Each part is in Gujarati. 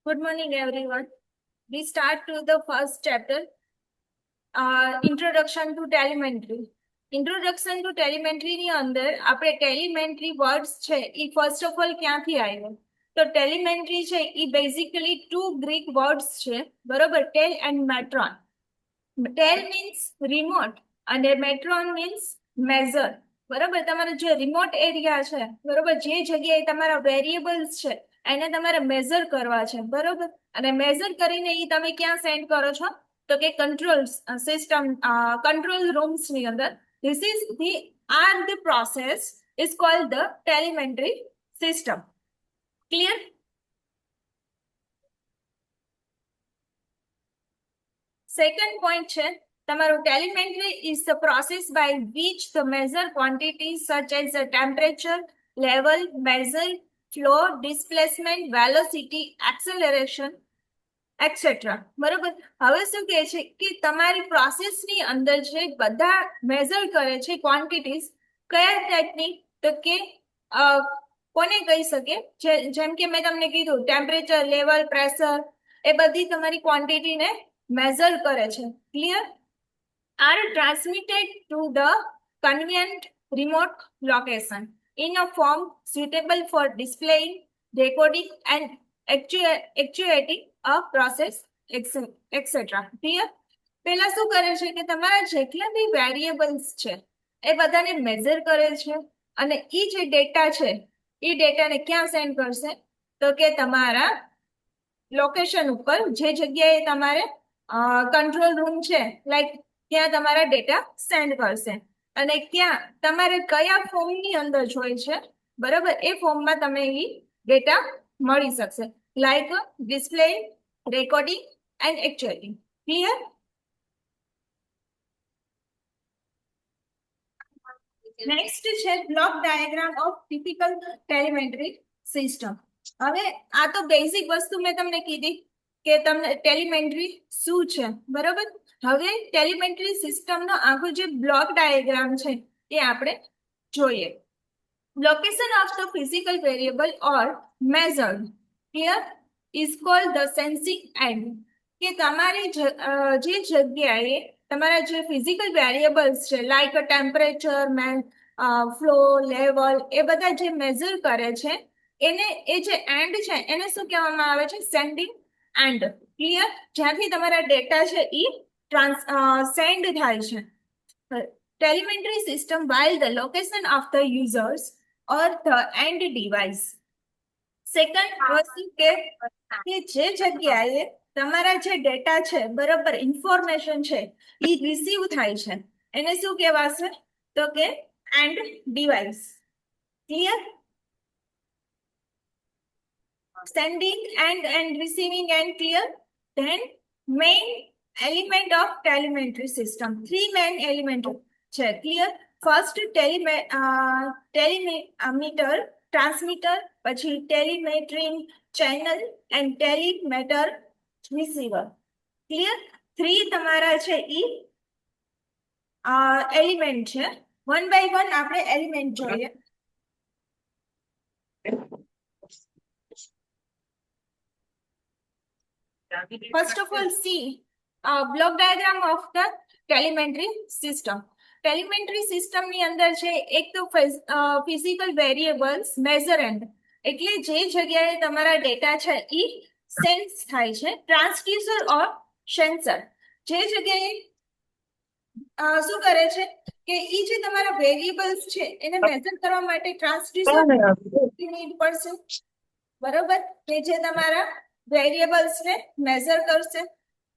Good morning, everyone. We start to the first chapter, Introduction to Telemetry. Introduction to Telemetry ની અંદર આપણે ટેલિમેન્ટ્રી વર્ડ્સ છે એ ફર્સ્ટ ઓફ ઓલ ક્યાંથી આવ્યો? તો ટેલિમેન્ટ્રી છે એ બેઝિકલી ટુ ગ્રીક વર્ડ્સ છે, બરોબર? Tele and metron. Tele means remote અને મેટ્રોન મીન્સ મેઝર, બરોબર? તમારો જે રિમોટ એરિયા છે, બરોબર, જે જગ્યાએ તમારા વેરિયેબલ્સ છે એને તમારે મેઝર કરવા છે, બરોબર? અને મેઝર કરીને એ તમે ક્યાં સેન્ડ કરો છો? તો કે કંટ્રોલ સિસ્ટમ, કંટ્રોલ રૂમ્સ ની અંદર. This is the process is called the telemetry system. Clear? Second point છે તમારું telemetry is the process by which the measure quantities such as the temperature, level, measure, flow, displacement, velocity, acceleration, etc. બરોબર? હવે શું કહે છે કે તમારી પ્રોસેસની અંદર છે બધા મેઝર કરે છે ક્વોન્ટિટીઝ. કયા ટાઈપની? તો કે કોને કહી શકે? જેમ કે મેં તમને કીધું ટેમ્પરેચર, લેવલ, પ્રેશર, એ બધી તમારી ક્વોન્ટિટીને મેઝર કરે છે. Clear? Are transmitted to the convenient remote location in a form suitable for displaying, recording and actuating a process, etc. Clear? પેલા શું કરે છે કે તમારા જેટલા બી વેરિયેબલ્સ છે એ બધાને મેઝર કરે છે અને એ જે ડેટા છે એ ડેટાને ક્યાં સેન્ડ કરશે? તો કે તમારા લોકેશન ઉપર, જે જગ્યાએ તમારે કંટ્રોલ રૂમ છે, લાઈક ત્યાં તમારા ડેટા સેન્ડ કરશે. અને ક્યાં તમારે કયા ફોર્મની અંદર જોઈએ છે, બરાબર, એ ફોર્મમાં તમે એ ડેટા મળી શકશે, like display, recording and actuating. Clear? Next છે block diagram of typical telemetry system. હવે આ તો બેઝિક વસ્તુ મેં તમને કીધી કે તમને ટેલિમેટ્રી શું છે, બરોબર? હવે ટેલિમેટ્રી સિસ્ટમનો આખો જે બ્લોક ડાયાગ્રામ છે એ આપણે જોઈએ. Location of the physical variable or measured here is called the sensing and. કે તમારી જે જગ્યાએ તમારા જે ફિઝિકલ વેરિયેબલ્સ છે, લાઈક ટેમ્પરેચર, ફ્લો, લેવલ, એ બધા જે મેઝર કરે છે એને, એ જે એન્ડ છે એને શું કહેવામાં આવે છે? Sending end. ક્લિયર? જ્યાંથી તમારા ડેટા છે એ સેન્ડ થાય છે. Telemetry system while the location of the users or the end device. Second વસ્તુ કે જે જગ્યાએ તમારા જે ડેટા છે, બરાબર, ઇન્ફોર્મેશન છે એ રિસીવ થાય છે એને શું કહેવાશે? તો કે and device. Clear? Sending and receiving and clear. Then main element of telemetry system. Three main elements છે. Clear? First telemeter, transmitter, પછી telemetering channel and telemeter receiver. Clear? Three તમારા છે ઈ એલિમેન્ટ છે. વન બાય વન આપણે એલિમેન્ટ જોઈએ. First of all, see block diagram of the telemetry system. Telemetry system ની અંદર છે એક તો physical variables measurement, એટલે જે જગ્યાએ તમારા ડેટા છે ઈ સેન્સ થાય છે. ટ્રાન્સડ્યુસર ઓર સેન્સર, જે જગ્યાએ શું કરે છે કે ઈ જે તમારા વેરિયેબલ્સ છે એને મેઝર કરવા માટે ટ્રાન્સડ્યુસર નીડ પડશે, બરોબર, કે જે તમારા વેરિયેબલ્સ ને મેઝર કરશે.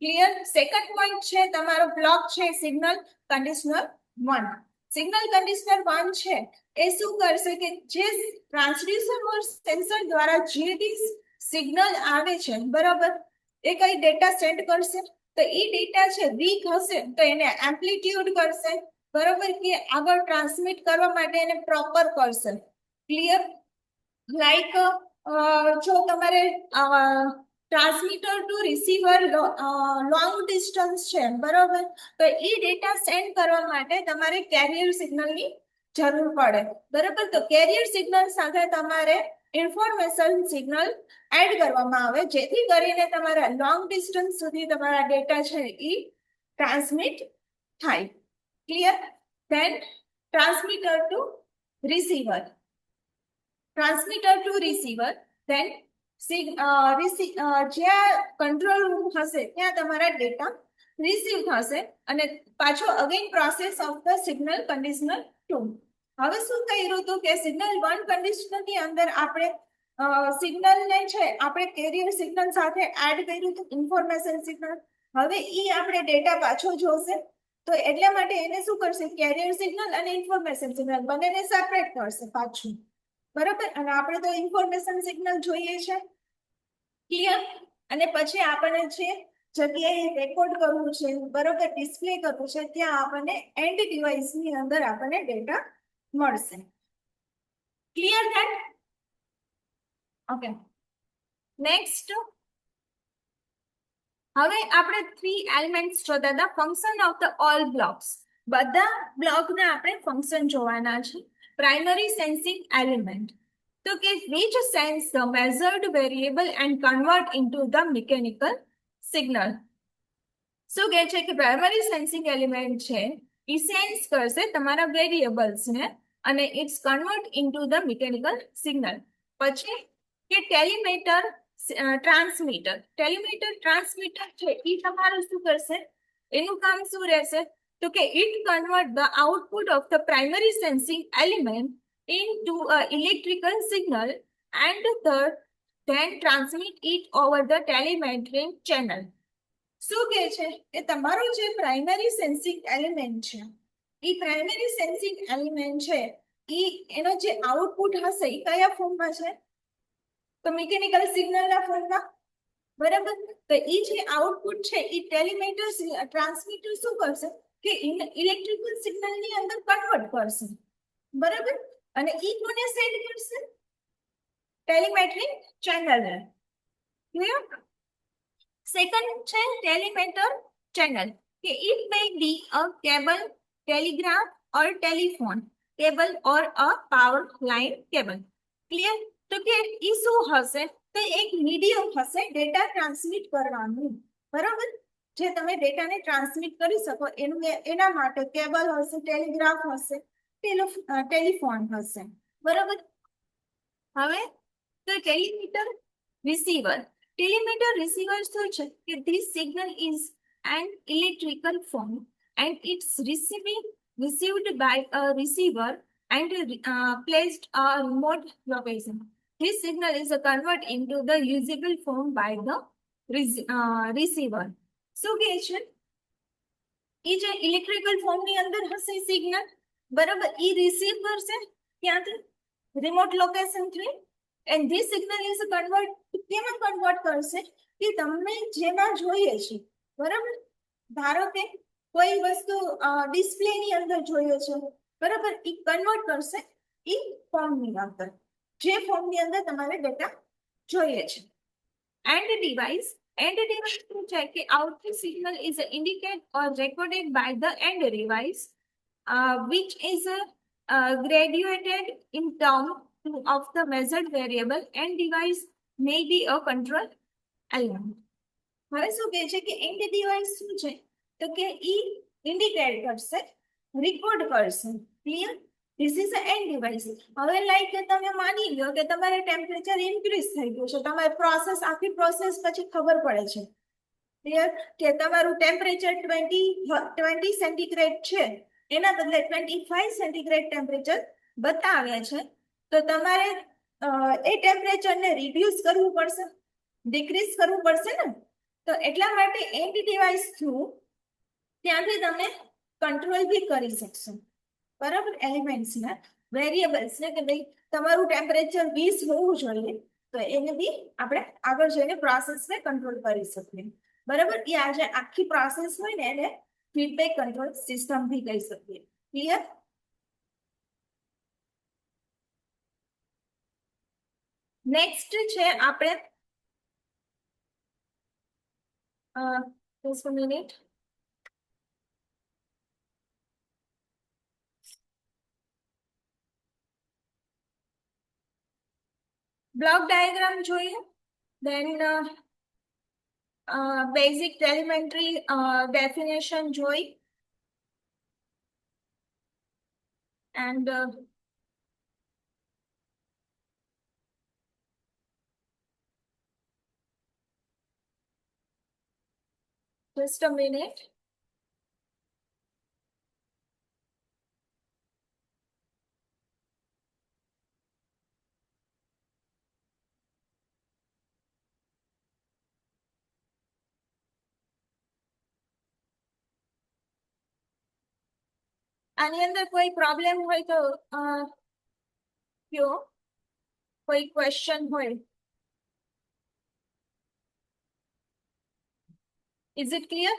ક્લિયર? સેકન્ડ પોઈન્ટ છે તમારો બ્લોક છે સિગ્નલ કન્ડિશનર 1. સિગ્નલ કન્ડિશનર 1 છે એ શું કરશે કે જે ટ્રાન્સડ્યુસર ઓર સેન્સર દ્વારા જે બી સિગ્નલ આવે છે, બરોબર, એ કઈ ડેટા સેન્ડ કરશે? તો એ ડેટા છે વીક હશે તો એને એમ્પ્લિટ્યુડ કરશે, બરોબર, કે આગળ ટ્રાન્સમિટ કરવા માટે એને પ્રોપર કરશે. ક્લિયર? લાઈક જો તમારે transmitter to receiver long distance છે, બરોબર, તો એ ડેટા સેન્ડ કરવા માટે તમારે કેરિયર સિગ્નલની જરૂર પડે, બરાબર. તો કેરિયર સિગ્નલ સાથે તમારે ઇન્ફોર્મેશન સિગ્નલ એડ કરવામાં આવે, જેથી કરીને તમારા લોંગ ડિસ્ટન્સ સુધી તમારા ડેટા છે એ ટ્રાન્સમિટ થાય. Clear? Then transmitter to receiver, transmitter to receiver, then જ્યાં કંટ્રોલ રૂમ હશે ત્યાં તમારા ડેટા રિસીવ થશે અને પાછો again process of the signal conditional 2. હવે શું કર્યું હતું કે સિગ્નલ 1 કન્ડિશનલ ની અંદર આપણે સિગ્નલ ને છે આપણે કેરિયર સિગ્નલ સાથે એડ કર્યું હતું ઇન્ફોર્મેશન સિગ્નલ. હવે ઈ આપણે ડેટા પાછો જોશે, તો એટલા માટે એને શું કરશે, કેરિયર સિગ્નલ અને ઇન્ફોર્મેશન સિગ્નલ બંનેને સેપરેટ કરશે પાછું, બરાબર. અને આપણે તો ઇન્ફોર્મેશન સિગ્નલ જોઈએ છે. ક્લિયર? અને પછી આપણને જે જગ્યાએ રેકોર્ડ કરવું છે, બરોબર, ડિસ્પ્લે કરવું છે, ત્યાં આપણને એન્ડ ડિવાઇસ ની અંદર આપણને ડેટા મળશે. Clear that? ઓકે. નેક્સ્ટ હવે આપણે 3 એલિમેન્ટ્સ જોતા હતા, function of the all blocks. બધા બ્લોકને આપણે ફંક્શન જોવાના છે. પ્રાઇમરી સેન્સિંગ એલિમેન્ટ, તો કે which sense the measured variable and convert into the mechanical signal. શું કહે છે કે પ્રાઇમરી સેન્સિંગ એલિમેન્ટ છે એ સેન્સ કરશે તમારા વેરિયેબલ્સ ને અને it's convert into the mechanical signal. પછી કે ટેલિમીટર ટ્રાન્સમીટર, ટેલિમીટર ટ્રાન્સમીટર છે એ તમારું શું કરશે, એનું કામ શું રહેશે, તો કે it convert the output of the primary sensing element into a electrical signal and then transmit it over the telemetry channel. શું કહે છે કે તમારું જે પ્રાઇમરી સેન્સિંગ એલિમેન્ટ છે એ પ્રાઇમરી સેન્સિંગ એલિમેન્ટ છે એનો જે આઉટપુટ હશે એ કયા ફોર્મમાં છે, તો મિકેનિકલ સિગ્નલના ફોર્મમાં, બરાબર. તો એ જે આઉટપુટ છે એ ટેલિમીટર ટ્રાન્સમીટર શું કરશે કે ઇલેક્ટ્રિકલ સિગ્નલ ની અંદર કન્વર્ટ કરશે, બરાબર. અને ઈ કોને સેન્ડ કરશે, ટેલિમેટ્રી ચેનલને. ક્લિયર? સેકન્ડ છે ટેલિમેટર ચેનલ, કે it may be a cable, telegraph or telephone cable or a power line cable. Clear? તો કે ઈ શું હશે, તો એક મીડિયમ હશે ડેટા ટ્રાન્સમિટ કરવાનું, બરાબર. જે તમે ડેટાને ટ્રાન્સમિટ કરી શકો એનું એના માટે કેબલ હશે, ટેલિગ્રાફ હશે, ટેલિફોન હશે, બરાબર. હવે તો ટેલિમીટર રિસીવર, ટેલિમીટર રિસીવર શું છે કે this signal is an electrical form and it's received by a receiver and placed a remote location. This signal is converted into the usable form by the receiver. શું કહે છે, એ જે ઇલેક્ટ્રિકલ ફોર્મ ની અંદર હશે સિગ્નલ, બરાબર, એ રિસીવ કરશે ક્યાંથી, રિમોટ લોકેશન થી. And this signal is convert, કેમાં કન્વર્ટ કરશે કે તમને જેમાં જોઈએ છે, બરાબર. ધારો કે કોઈ વસ્તુ ડિસ્પ્લે ની અંદર જોઈએ છે, બરાબર, એ કન્વર્ટ કરશે એ ફોર્મ ની અંદર, જે ફોર્મ ની અંદર તમારે ડેટા જોઈએ છે. એન્ડ ડિવાઇસ, end device શું છે કે output signal is indicated or recorded by the end device which is graduated in terms of the measured variable. End device may be a control element. હવે શું કહે છે કે end device શું છે, તો કે ઈ ઇન્ડિકેટ કરશે, રેકોર્ડ કરશે. Clear? This is a and device. હવે લાઈક તમે માની લો કે તમારે ટેમ્પરેચર ઇન્ક્રીઝ થઈ ગયું છે, તમારે પ્રોસેસ આખી પ્રોસેસ પછી ખબર પડે છે, ક્લિયર, કે તમારું ટેમ્પરેચર 20 સેન્ટીગ્રેડ છે એના બદલે 25 સેન્ટીગ્રેડ ટેમ્પરેચર બતાવે છે, તો તમારે એ ટેમ્પરેચરને રિડ્યુસ કરવું પડશે, ડિક્રીઝ કરવું પડશે ને. તો એટલા માટે એન્ડ ડિવાઇસ થ્રુ ત્યાંથી તમે કંટ્રોલ બી કરી શકશો, બરાબર, એલિમેન્ટ્સ ને, વેરિયેબલ્સ ને, કે ભાઈ તમારું ટેમ્પરેચર 20 હોવું જોઈએ, તો એને બી આપણે આગળ જઈને પ્રોસેસને કંટ્રોલ કરી શકીએ, બરાબર. એ આજે આખી પ્રોસેસ હોય ને એને ફીડબેક કંટ્રોલ સિસ્ટમ બી કહી શકીએ. ક્લિયર? નેક્સ્ટ છે આપણે just a minute. Block diagram જોઈએ, દેન બેઝિક ટેલિમેન્ટરી ડેફિનેશન જોઈ, એન્ડ just a minute. આની અંદર કોઈ પ્રોબ્લેમ હોય તો કયો, કોઈ ક્વેશ્ચન હોય? Is it clear?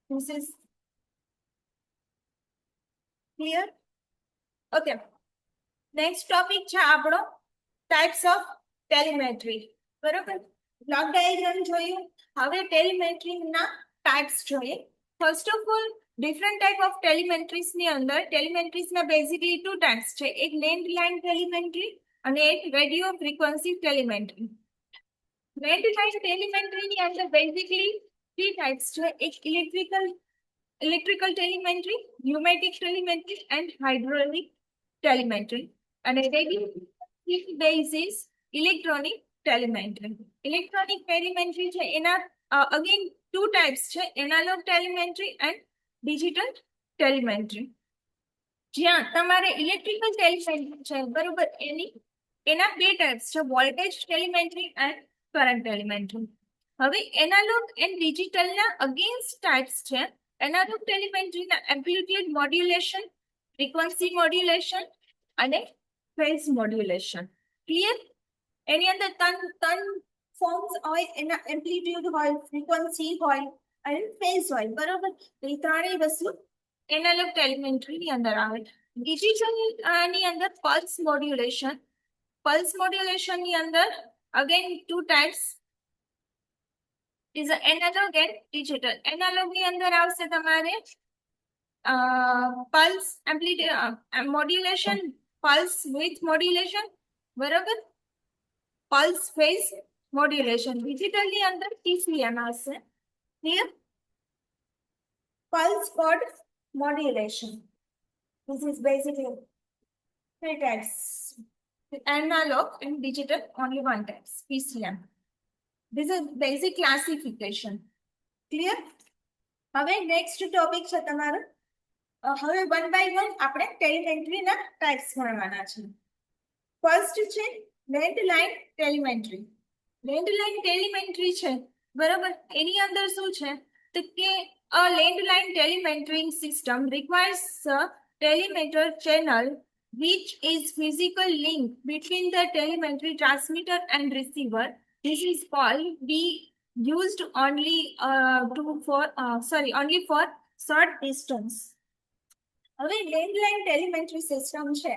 This is clear? Okay. Next topic છે આપણો ટાઈપ્સ ઓફ ટેલિમેટ્રી. બરોબર, બ્લોક ડાયાગ્રામ જોયું. હવે ટેલિમેટ્રીના ટાઈપ્સ જોઈએ. First of all, different type of telemetries ની અંદર ટેલિમેટ્રીઝના બેઝિકલી ટુ ટાઈપ્સ છે, એક લેન્ડલાઇન ટેલિમેટ્રી અને એક radio frequency telemetry. Landline telemetry ની અંદર બેઝિકલી થ્રી ટાઈપ્સ છે, એક electrical telemetry, pneumatic telemetry and hydraulic telemetry. અને radio basis electronic telemetry. Electronic telemetry છે એના અગેન ટુ ટાઈપ્સ છે, analogue telemetry and digital telemetry. જ્યાં તમારે ઇલેક્ટ્રિકલ ટેલિમેટ્રી છે, બરોબર, એના બે ટાઈપ્સ છે, voltage telemetry and current telemetry. હવે એનાલોગ એન્ડ ડિજિટલના અગેન્સ્ટ ટાઈપ્સ છે. એનાલોગ ટેલિમેટ્રીના એમ્પ્લિટ્યુડ મોડ્યુલેશન, ફ્રીક્વન્સી મોડ્યુલેશન અને ફેઝ મોડ્યુલેશન. ક્લિયર? એની અંદર ત્રણ ફોર્મ્સ હોય, એના એમ્પ્લિટ્યુડ હોય, ફ્રીક્વન્સી હોય અને ફેઝ હોય. બરોબર, એ ત્રણેય વસ્તુ એનાલોગ ટેલિમેટ્રી ની અંદર આવે. ડિજિટલ ની અંદર પલ્સ મોડ્યુલેશન. પલ્સ મોડ્યુલેશન ની અંદર again two types is analog and digital. Analog ની અંદર આવશે તમારે pulse modulation, pulse with modulation, બરોબર, પલ્સ ફેઝ મોડ્યુલેશન. ડિજિટલ ની અંદર PCM આવશે. Clear? pulse code modulation. This is basically three types. Analog and digital, only one type, PCM. This is basic classification. Clear? હવે નેક્સ્ટ ટોપિક છે તમારો. હવે વન બાય વન આપણે ટેલિમેટ્રીના ટાઈપ્સ ભણવાના છે. ફર્સ્ટ છે લેન્ડલાઇન ટેલિમેટ્રી. લેન્ડલાઇન ટેલિમેટ્રી છે, બરોબર, એની અંદર શું છે તો કે a landline telemetry system requires a telemeter channel which is physical link between the telemetry transmitter and receiver. This is called be used only only for short distance. હવે લેન્ડલાઇન ટેલિમેટ્રી સિસ્ટમ છે,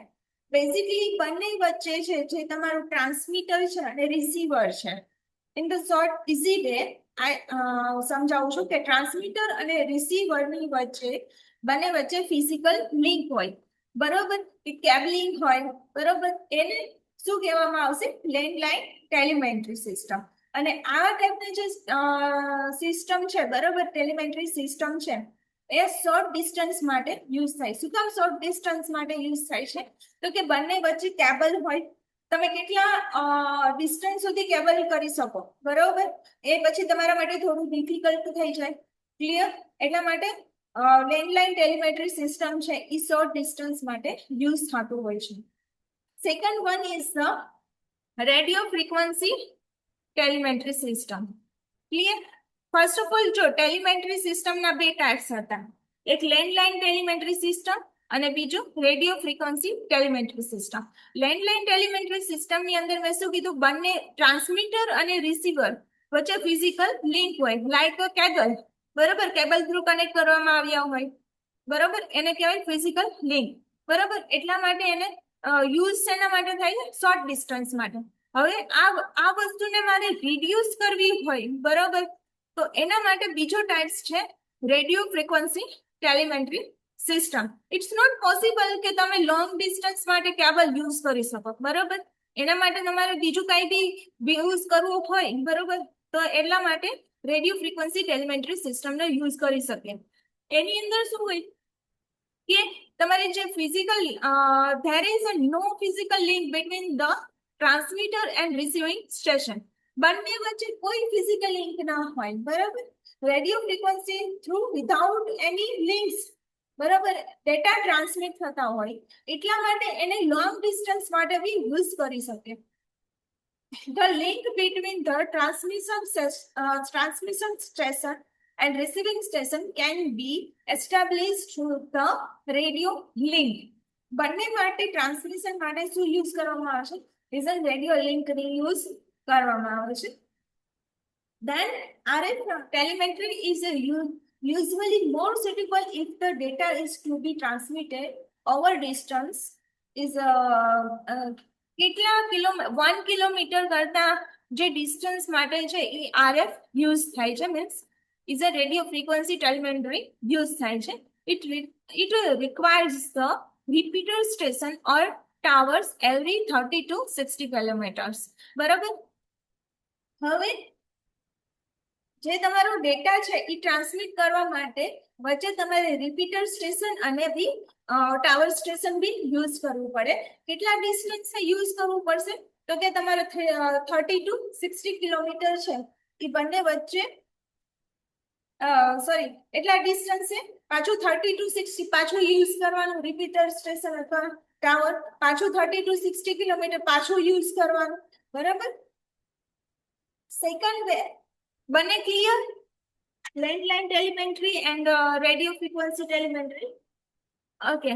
બેઝિકલી બંને વચ્ચે છે જે તમારું ટ્રાન્સમીટર છે અને રિસીવર છે. In the short easy way સમજાવું છું કે ટ્રાન્સમીટર અને રિસીવરની વચ્ચે બંને વચ્ચે ફિઝિકલ લિંક હોય, બરોબર, કે કેબલિંગ હોય, બરોબર, એને શું કહેવામાં આવશે? Landline telemetry system. અને આ ટાઈપની જે સિસ્ટમ છે, બરોબર, ટેલિમેટ્રી સિસ્ટમ છે, એ શોર્ટ ડિસ્ટન્સ માટે યુઝ થાય. શું કામ શોર્ટ ડિસ્ટન્સ માટે યુઝ થાય છે? તો કે બંને વચ્ચે કેબલ હોય, તમે કેટલા ડિસ્ટન્સ સુધી કેબલ કરી શકો, બરોબર, એ પછી તમારા માટે થોડું ડિફિકલ્ટ થઈ જાય. ક્લિયર? એટલા માટે લેન્ડલાઇન ટેલિમેટ્રી સિસ્ટમ છે એ શોર્ટ ડિસ્ટન્સ માટે યુઝ થતું હોય છે. Second one is the radio frequency telemetry system. Clear? First of all, જો ટેલિમેટ્રી સિસ્ટમના બે ટાઈપ્સ હતા, એક લેન્ડલાઇન ટેલિમેટ્રી સિસ્ટમ અને બીજું radio frequency telemetry system. Landline telemetry સિસ્ટમની અંદર મેં શું કીધું? બંને ટ્રાન્સમીટર અને રિસીવર વચ્ચે ફિઝિકલ લિંક હોય, લાઈક કેબલ, બરોબર, કેબલ થ્રુ કનેક્ટ કરવામાં આવ્યા હોય, બરોબર, એને કહેવાય ફિઝિકલ લિંક, બરોબર. એટલા માટે એને યુઝ શેના માટે થાય છે? શોર્ટ ડિસ્ટન્સ માટે. હવે આ વસ્તુને મારે રિડ્યુસ કરવી હોય, બરોબર, તો એના માટે બીજો ટાઈપ્સ છે radio frequency telemetry system. It's not possible કે તમે લોંગ ડિસ્ટન્સ માટે કેબલ યુઝ કરી શકો, બરોબર. એના માટે તમારે બીજું કઈ બી યુઝ કરવું હોય, બરોબર, તો એટલા માટે રેડિયો ફ્રીક્વન્સી ટેલિમેન્ટરી સિસ્ટમનો યુઝ કરી શકે. એની અંદર શું હોય કે તમારે જે physical there is a no physical link between the transmitter and receiving station. બંને વચ્ચે કોઈ ફિઝિકલ લિંક ના હોય, બરાબર. Radio frequency through without any links, બરાબર, ડેટા ટ્રાન્સમિટ થતા હોય, એટલા માટે એને લોંગ ડિસ્ટન્સ માટે બી યુઝ કરી શકે. The link between the transmission station and receiving station can be established through the radio link. બંને માટે ટ્રાન્સમિશન માટે શું યુઝ કરવામાં આવે છે? ઇઝ રેડિયો લિંક ની યુઝ કરવામાં આવે છે. Then RF telemetry is usually more suitable if the data is to be transmitted over distance is કેટલા 1 કિલોમીટર કરતા જે ડિસ્ટન્સ માટે છે એ RF યુઝ થાય છે, means is a radio frequency telemetry use થાય છે. It requires the repeater station or towers every 30 to 60 kilometers, બરાબર. હવે જે તમારો ડેટા છે એ ટ્રાન્સમિટ કરવા માટે વચ્ચે તમારે રિપીટર સ્ટેશન અને બી ટાવર સ્ટેશન બી યુઝ કરવું પડે. કેટલા ડિસ્ટન્સ યુઝ કરવું પડશે? તો કે તમારે 30 to 60 કિલોમીટર છે એ બંને વચ્ચે સોરી એટલા ડિસ્ટન્સે પાછું 30 to 60 પાછું યુઝ કરવાનું, રિપીટર સ્ટેશન અથવા ટાવર પાછું 30 to 60 કિલોમીટર પાછું યુઝ કરવાનું, બરાબર. સેકન્ડ વે બંને clear? Landline telemetry and radio frequency telemetry. Okay,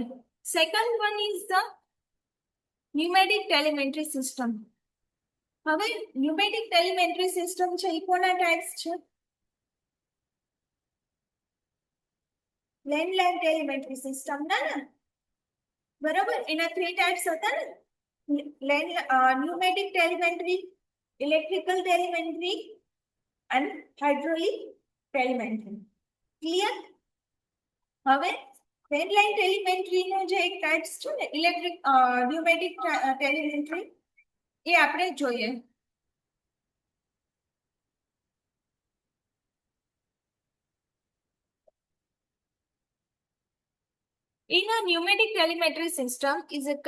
second one is the pneumatic telemetry system. હવે ન્યુમેટિક ટેલિમેન્ટરી સિસ્ટમ છે એ કોના ટાઈપ્સ છે? લેન્ડલાઇન ટેલિમેન્ટરી સિસ્ટમ ના, બરાબર, એના 3 ટાઈપ્સ હતા ને, pneumatic telemetry, electrical telemetry and hydraulic telemetry. Clear? હવે લેન્ડલાઇન ટેલિમેન્ટરી નો જે એક ટાઇપ્સ છે ને ઇલેક્ટ્રિક ન્યુમેટિક ટેલિમેન્ટરી, એ આપણે જોઈએ. In a pneumatic telemetry system, is a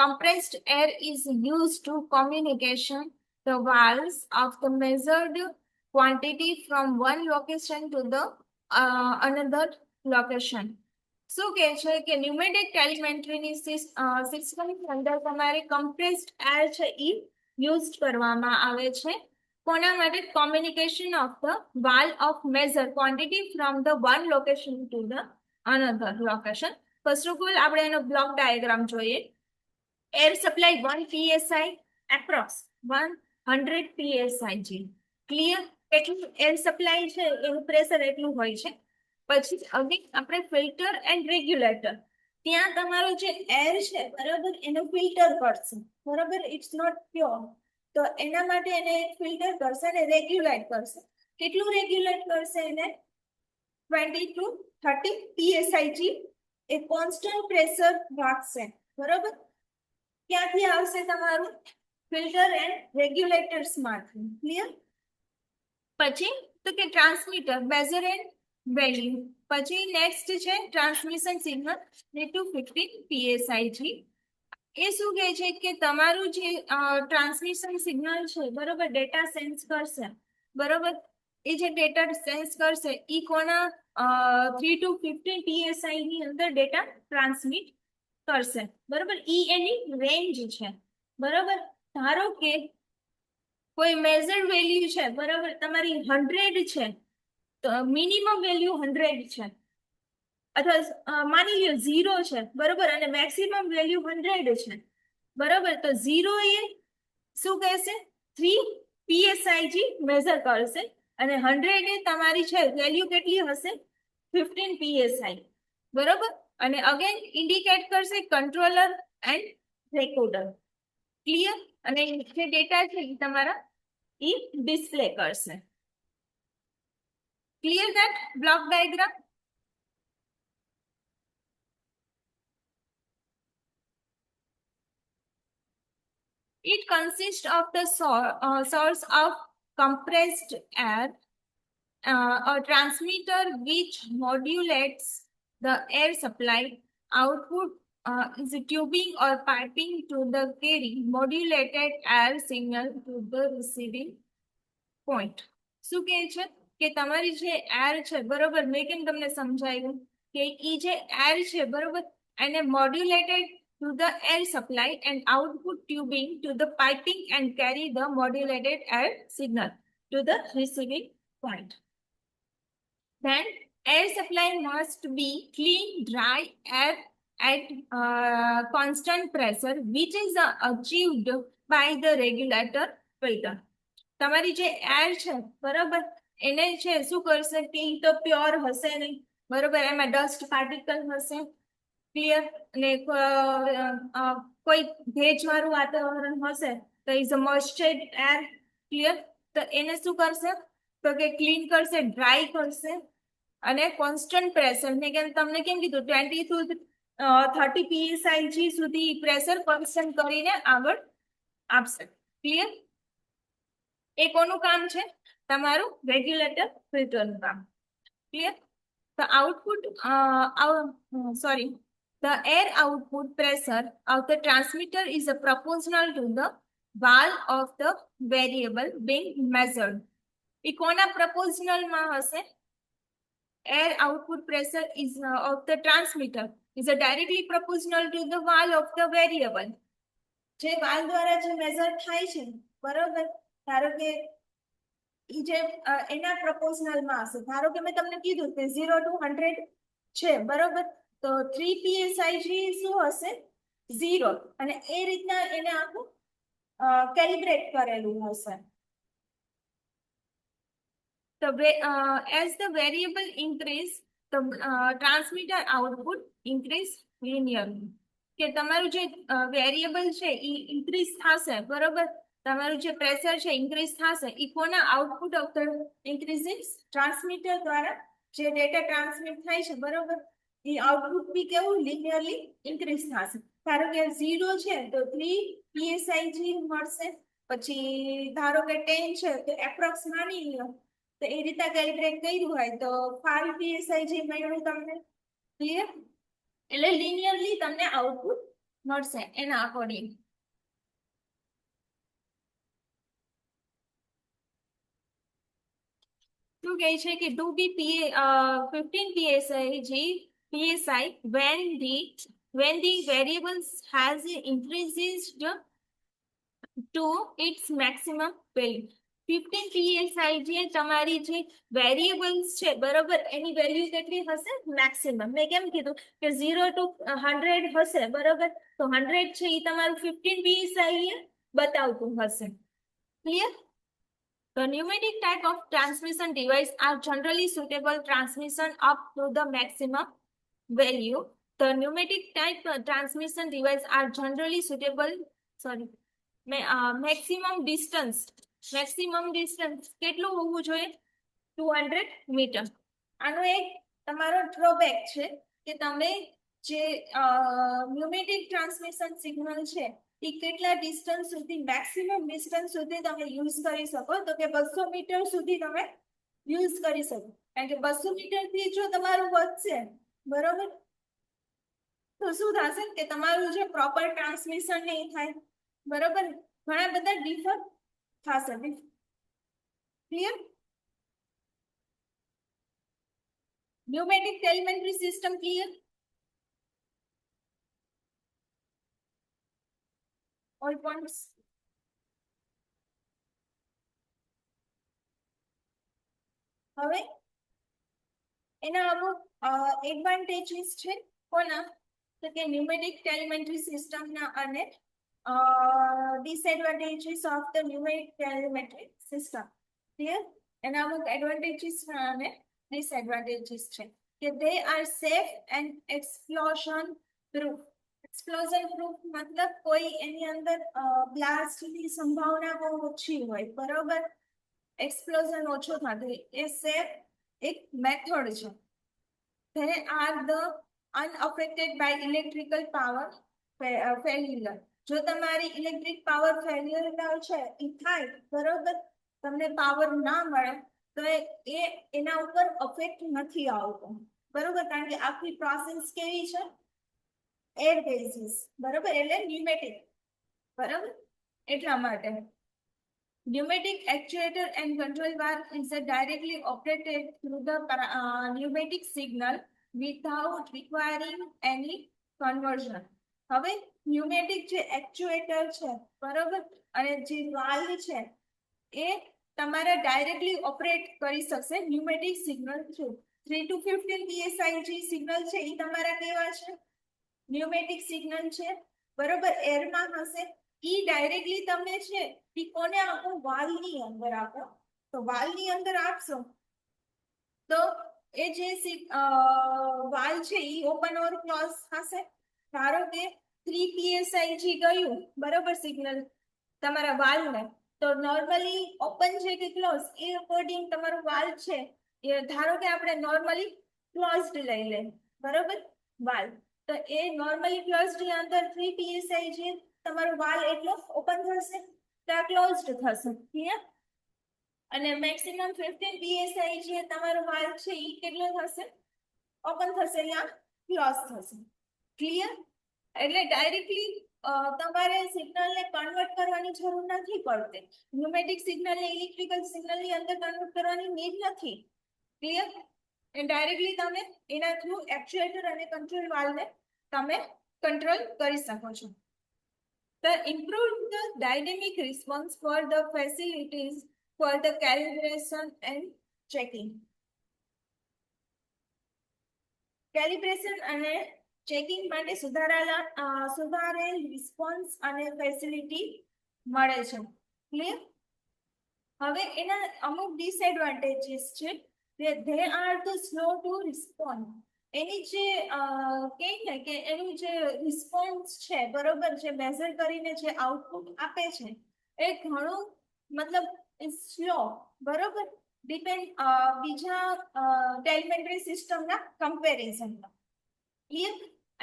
compressed air is used to communication the valves of the measured quantity from one location to the another location. શું કહે છે કે ન્યુમેટિક ટેલિમેન્ટરીની સિસ્ટમની અંદર તમારે કમ્પ્રેસ્ડ એર છે એ યુઝ કરવામાં આવે છે. કોના માટે? Communication of the valve of measure quantity from the one location to the another location. First of all, આપણે એનો બ્લોક ડાયાગ્રામ જોઈએ. Air supply 1 psi approx 100 psi છે. ક્લિયર? એટલું એર સપ્લાય છે એનું પ્રેશર એટલું હોય છે. પછી અગેન આપણે ફિલ્ટર એન્ડ રેગ્યુલેટર, ત્યાં તમારો જે એર છે, બરાબર, એનું ફિલ્ટર કરશે, બરાબર. ઇટ્સ નોટ પ્યોર, તો એના માટે એને ફિલ્ટર કરશે અને રેગ્યુલેટ કરશે. કેટલું રેગ્યુલેટ કરશે? એને 20 to 30 psi A constant pressure રાખશે, બરાબર. ક્યાંથી આવશે? તમારું ફિલ્ટર એન્ડ રેગ્યુલેટર્સ માંથી. ક્લિયર? પછી તો કે ટ્રાન્સમીટર, મેઝર એન્ડ વેલ્યુ. પછી નેક્સ્ટ છે ટ્રાન્સમિશન સિગ્નલ 3 to 15 psi. એ શું કહે છે કે તમારું જે ટ્રાન્સમિશન સિગ્નલ છે, બરોબર, ડેટા સેન્સ કરશે, બરોબર. એ જે ડેટા સેન્સ કરશે એ કોના 3 to 15 psi ની અંદર ડેટા ટ્રાન્સમિટ કરશે, બરોબર. ઈ એની રેન્જ છે, બરોબર. ધારો કે કોઈ મેઝર્ડ વેલ્યુ છે, બરોબર, તમારી 100 છે, તો મિનિમમ વેલ્યુ 100 છે, અથવા માની લ્યો 0 છે, બરોબર, અને મેક્સિમમ વેલ્યુ 100 છે, બરોબર. તો 0 એ શું કહેશે? 3 psi મેઝર કરશે, અને 100 એ તમારી છે વેલ્યુ કેટલી હશે? 15 psi, બરોબર. અને અગેન ઇન્ડિકેટ કરશે કંટ્રોલર એન્ડ રેકોર્ડર. ક્લિયર? અને જે ડેટા છે એ તમારા એ ડિસ્પ્લે કરશે. Clear? That block diagram. It consists of the source of compressed air, a transmitter which modulates the air supply. Output is a tubing or piping to the carry modulated air signal to the receiving point. શું કહે છે કે તમારી જે એર છે બરોબર, મેં કેમ તમને સમજાવ્યું કે ઈ જે એર છે બરોબર એને modulated to the air supply and output tubing to the piping and carry the modulated air signal to the receiving point. Then air supply must be clean, dry air at constant pressure, which is achieved by the regulator filter. તમારી જે એર છે બરાબર એને છે શું કરશે કે ઈ તો પ્યોર હશે નહીં બરોબર, એમાં ડસ્ટ પાર્ટિકલ હશે ક્લિયર, અને કોઈ ભેજવાળું વાતાવરણ હશે તો ઇઝ અ મોઇસ્ચર્ડ એર ક્લિયર, તો એને શું કરશે તો કે ક્લીન કરશે, ડ્રાય કરશે અને કોન્સ્ટન્ટ પ્રેશર મેં કેમ તમને કેમ કીધું 20 to 30 psi સુધી પ્રેશર કોન્સ્ટન્ટ કરીને આગળ આપશે ક્લિયર. એ કોનું કામ છે તમારું રેગ્યુલેટર ફિલ્ટરનું કામ clear. The output sorry the air output pressure of the transmitter is proportional to the valve of the variable being measured. એ કોના proportional હશે? Air output pressure is of the transmitter is directly proportional to the valve of the variable. જે વાલ્વ દ્વારા જે મેઝર થાય છે બરોબર, ધારો કે ઈ જે એના પ્રપોઝનલમાં હશે. ધારો કે મેં તમને કીધું કે 0 to 100 છે બરોબર, તો 3 psi શું હશે 0, અને એ રીતના એને આખું કેલિબ્રેટ કરેલું હશે. As the variable increase, the transmitter output increase linearly. કે તમારું જે વેરિયેબલ છે એ ઇન્ક્રીઝ થશે બરોબર, તમારું જે પ્રેશર છે ઇન્ક્રીઝ થશે એ કોના output of the increasing transmitter દ્વારા જે ડેટા ટ્રાન્સમિટ થાય છે બરોબર, એ આઉટપુટ બી કેવું લિનિયરલી ઇન્ક્રીઝ થશે. ધારો કે 0 છે તો 3 psi મળશે, પછી ધારો કે 10 છે તો એપ્રોક્સ માની લો, તો એ રીતે કેલ્ક્યુલેટ કર્યું હોય તો 5 psi મળ્યું તમને ક્લિયર, એટલે લિનિયરલી તમને આઉટપુટ મળશે એના અકોર્ડિંગ. શું કહે છે કે two B 15 psi when the variable has increased to its maximum value. 15 psi જે તમારી જે વેરિયેબલ્સ છે બરોબર એની વેલ્યુ કેટલી હશે મેક્સિમમ. મેં કેમ કીધું કે 0 to 100 હશે બરોબર, તો 100 છે એ તમારું 15 psi બતાવતું હશે clear. The pneumatic type of transmission device are generally suitable transmission up to the maximum value. The pneumatic type transmission device are generally suitable, maximum distance કેટલું હોવું જોઈએ 200 મીટર. આનો એક તમારો ડ્રોબેક છે કે તમે જે ન્યુમેટિક ટ્રાન્સમિશન સિગ્નલ છે એ કેટલા ડિસ્ટન્સ સુધી મેક્સિમમ ડિસ્ટન્સ સુધી તમે યુઝ કરી શકો, તો કે 200 મીટર સુધી તમે યુઝ કરી શકો. કારણ કે 200 મીટર થી જો તમારું વધશે બરોબર તો શું થશે કે તમારું જે પ્રોપર ટ્રાન્સમિશન નહીં થાય બરોબર, ઘણા બધા ડિફર થશે clear. Pneumatic telemetry system clear all points. હવે એના અમુક એડવાન્ટેજીસ છે કોના, તો કે ન્યુમેટિક ટેલિમેટ્રી સિસ્ટમના અને disadvantages of the numeric telemetry system clear. એના અમુક એડવાન્ટેજીસ અને ડિસએડવાન્ટેજીસ છે કે they are safe and explosion proof. Explosion proof મતલબ કોઈ એની અંદર બ્લાસ્ટ ની સંભાવના બહુ ઓછી હોય બરોબર, એક્સપ્લોઝન ઓછો થતો એ સેફ એક મેથડ છે. They are the unaffected by electrical power failure. જો તમારી ઇલેક્ટ્રિક પાવર ફેલ્યુર છે એ થાય બરોબર, તમને પાવર ના મળે તો એના ઉપર અફેક્ટ નથી આવતો બરોબર, કારણ કે આખી પ્રોસેસ કેવી છે, એર બેઝિસ બરોબર, એટલે ન્યુમેટિક બરાબર. એટલા માટે pneumatic actuator and control valve is directly operated through the pneumatic signal without requiring any conversion. હવે ન્યુમેટિક જે એક્ચ્યુએટર છે બરોબર અને જે વાલ્વ છે એ તમારે ડાયરેક્ટલી ઓપરેટ કરી શકશે pneumatic signal through. 3 to 15 psi જે સિગ્નલ છે એ તમારા કેવા છે, ન્યુમેટિક સિગ્નલ છે બરોબર, એરમાં હશે. ઈ ડાયરેક્ટલી તમે છે ઈ કોને આપો, વાલ્વની અંદર આપો. તો વાલ્વની અંદર આપશો તો એ જે વાલ્વ છે ઈ ઓપન ઓર ક્લોઝ થશે. ધારો કે 3 psi જી ગયું બરોબર સિગ્નલ તમારા વાલ્વને, તો નોર્મલી ઓપન છે કે ક્લોઝ એ અકોર્ડિંગ તમારું વાલ્વ છે એ ધારો કે આપણે નોર્મલી ક્લોઝડ લઈ લે બરોબર વાલ્વ, તો એ નોર્મલી ક્લોઝડ ની અંદર 3 psi જે તમારું વાલ્વ એટલો ઓપન થશે તો આ ક્લોઝડ થશે, ક્લિયર. અને મેક્સિમમ 15 psi જે તમારો વાલ્વ છે એ કેટલો થશે, ઓપન થશે યા ક્લોઝ થશે, ક્લિયર. એટલે ડાયરેક્ટલી તમારે સિગ્નલને કન્વર્ટ કરવાની જરૂર નથી પડતી, ન્યુમેટિક સિગ્નલને ઇલેક્ટ્રિકલ સિગ્નલની અંદર કન્વર્ટ કરવાની નીડ નથી, ક્લિયર. ડાયરેક્ટલી તમે એના થ્રુ એક્ચ્યુએટર અને કંટ્રોલ વાલ્વને તમે કંટ્રોલ કરી શકો છો. The improved the dynamic response for the facilities for the calibration and checking. Calibration અને ચેકિંગ માટે સુધારેલ રિસ્પોન્સ અને ફેસિલિટી મળે છે, ક્લિયર. હવે એના અમુક ડિસએડવાન્ટેજીસ છે, they are the slow to respond. એની જે કહે ને કે એનું જે રિસ્પોન્સ છે બરોબર, જે મેઝર કરીને જે આઉટપુટ આપે છે એ ઘણું મતલબ સ્લો બરોબર, ડિપેન્ડ બીજા ટેલિમેન્ટરી સિસ્ટમના કમ્પેરિઝનમાં, clear.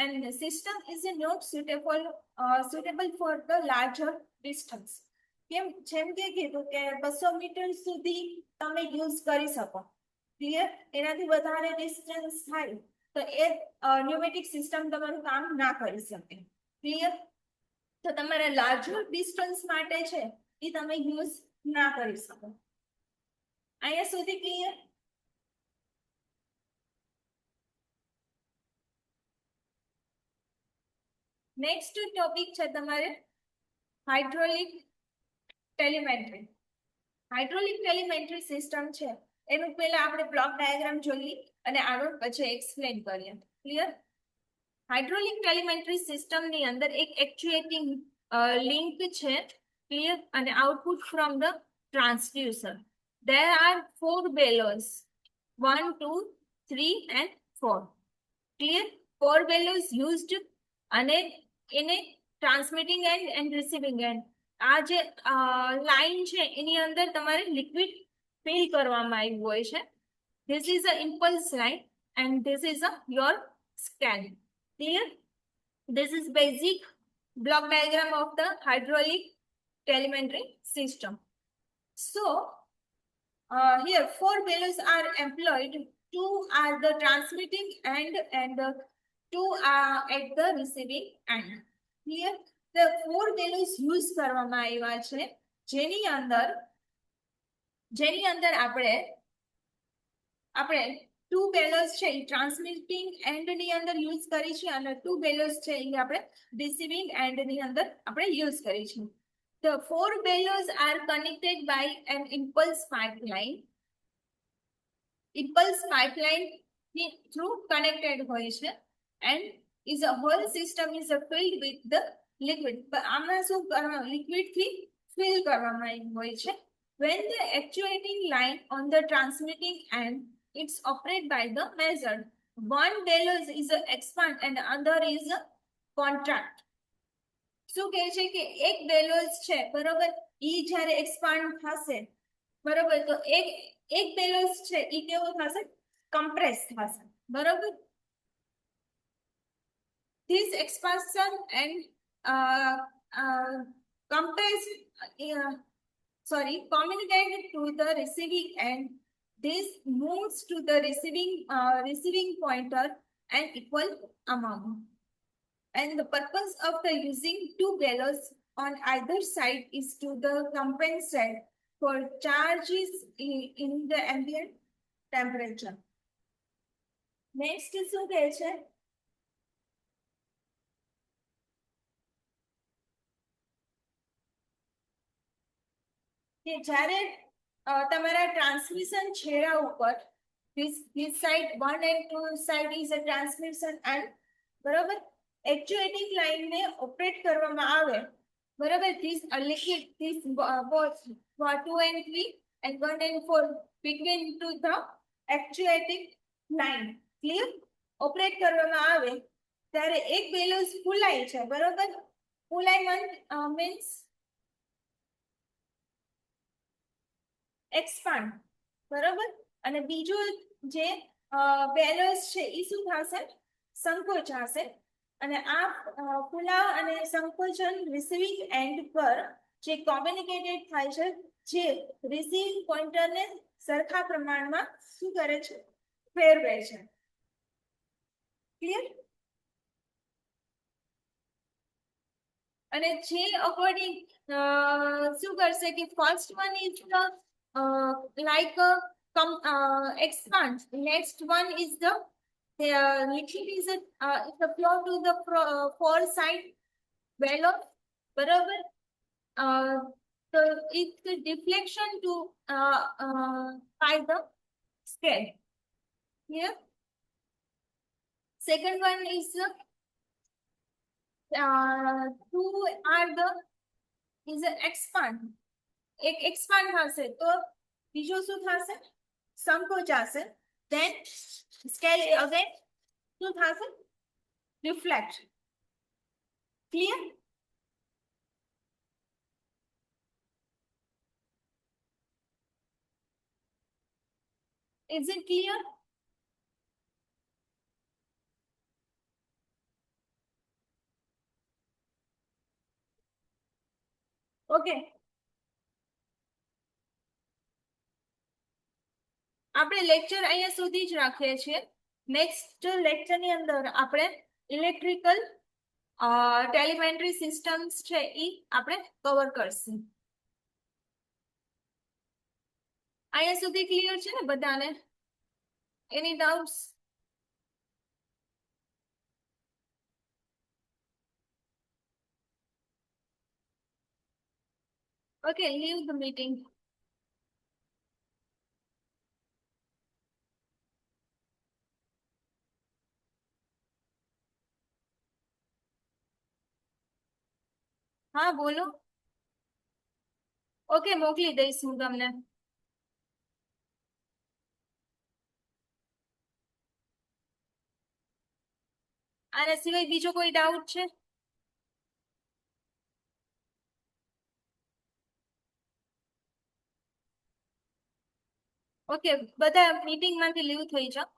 And system is not suitable for the larger distance. કેમ, જેમ કે કીધું કે 200 મીટર સુધી તમે યુઝ કરી શકો, ક્લિયર. એનાથી વધારે ડિસ્ટન્સ થાય તો એ ન્યુમેટિક સિસ્ટમ તમારું કામ ના કરી શકે, ક્લિયર. તો તમારા લાર્જર ડિસ્ટન્સ માટે છે એ તમે યુઝ ના કરી શકો. અહીંયા સુધી ક્લિયર. નેક્સ્ટ ટોપિક છે તમારે hydraulic telemetry. Hydraulic telemetry system છે એનું પહેલા આપણે બ્લોક ડાયાગ્રામ જોઈએ અને આગળ પછી એક્સપ્લેન કરીએ, ક્લિયર. હાઇડ્રોલિક ટેલિમેટ્રી સિસ્ટમની અંદર એક એક્ચ્યુએટિંગ લિંક છે, ક્લિયર, અને output from the transducer. There are 4 bellows, 1, 2, 3 and 4, clear. 4 bellows used અને એને transmitting and and receiving end આ જે લાઈન છે એની અંદર તમારે લિક્વિડ ફિલ કરવામાં આવ્યું હોય છે. This is a impulse line and this is a your scan, clear. This is basic block diagram of the hydraulic telemetry system. So here 4 bellows are employed, 2 are the transmitting end and 2 are at the receiving end, clear. The 4 bellows use કરવામાં આવ્યા છે જેની અંદર આપણે 2 bellows છે એ ટ્રાન્સમિટિંગ એન્ડ ની અંદર યુઝ કરી છે અને 2 bellows છે એ આપણે રિસીવિંગ એન્ડ ની અંદર આપણે યુઝ કરી છે. The 4 bellows are connected by an impulse pipeline. Impulse pipeline through connected હોય છે and is a whole system is filled with the liquid. આમાં શું કરવા, લિક્વિડ થી ફિલ કરવામાં આવ્યું હોય છે. When the actuating line on the transmitting end it's operated by the measured. One bellows is a expand and the other is a contract. શું કહે છે કે એક બેલોઝ છે બરોબર, ઈ જ્યારે એક્સપાન્ડ થશે બરોબર, તો એક બેલોઝ છે ઈ કેવો થશે, કમ્પ્રેસ થશે બરોબર. This expansion and compressed, communicated to the receiving end. This moves to the receiving pointer an equal amount. And the purpose of the using two bellows on either side is to the compensate for charges in the ambient temperature. Next શું કહે છે? કે જ્યારે તમારા ટ્રાન્સમિશન છેડા ઉપર this side 1 and 2 side is a transmission and બરોબર actuating line ને ઓપરેટ કરવામાં આવે બરાબર this liquid this both 2 and 3 and 1 and 4 between to the actuating line clear operate કરવામાં આવે ત્યારે એક બેલોસ ફૂલાય છે બરોબર ફૂલાય means expand બરોબર અને બીજું જે બેલોસ છે એ શું થશે સંકોચાશે અને આ ફુલાવ અને સંકોચન રિસીવિંગ એન્ડ પર જે કોમ્યુનિકેટેડ થાય છે જે રિસીવિંગ પોઇન્ટરને સરખા પ્રમાણમાં શું કરે છે ફેરવે છે ક્લિયર અને જે અકોર્ડિંગ શું કરશે કે first one is like expand. Next one is the liquid is the flow to the four side bellow બરાબર so it's the deflection to by the scale here. Second one is two are the is an expand. એક expand થશે તો બીજો શું થશે સંકોચાશે then scale again શું થશે reflect clear is it clear okay આપણે લેક્ચર અહીંયા સુધી જ રાખીએ છીએ નેક્સ્ટ લેક્ચરની અંદર આપણે ઇલેક્ટ્રિકલ ટેલિમેન્ટરી સિસ્ટમ્સ છે એ આપણે કવર કરશું અહીંયા સુધી ક્લિયર છે ને બધાને એની doubts okay leave the meeting હા બોલો ઓકે મોકલી દઈશ હું તમને આના સિવાય બીજો કોઈ ડાઉટ છે ઓકે બધા મીટિંગમાંથી લીવ થઈ જાઓ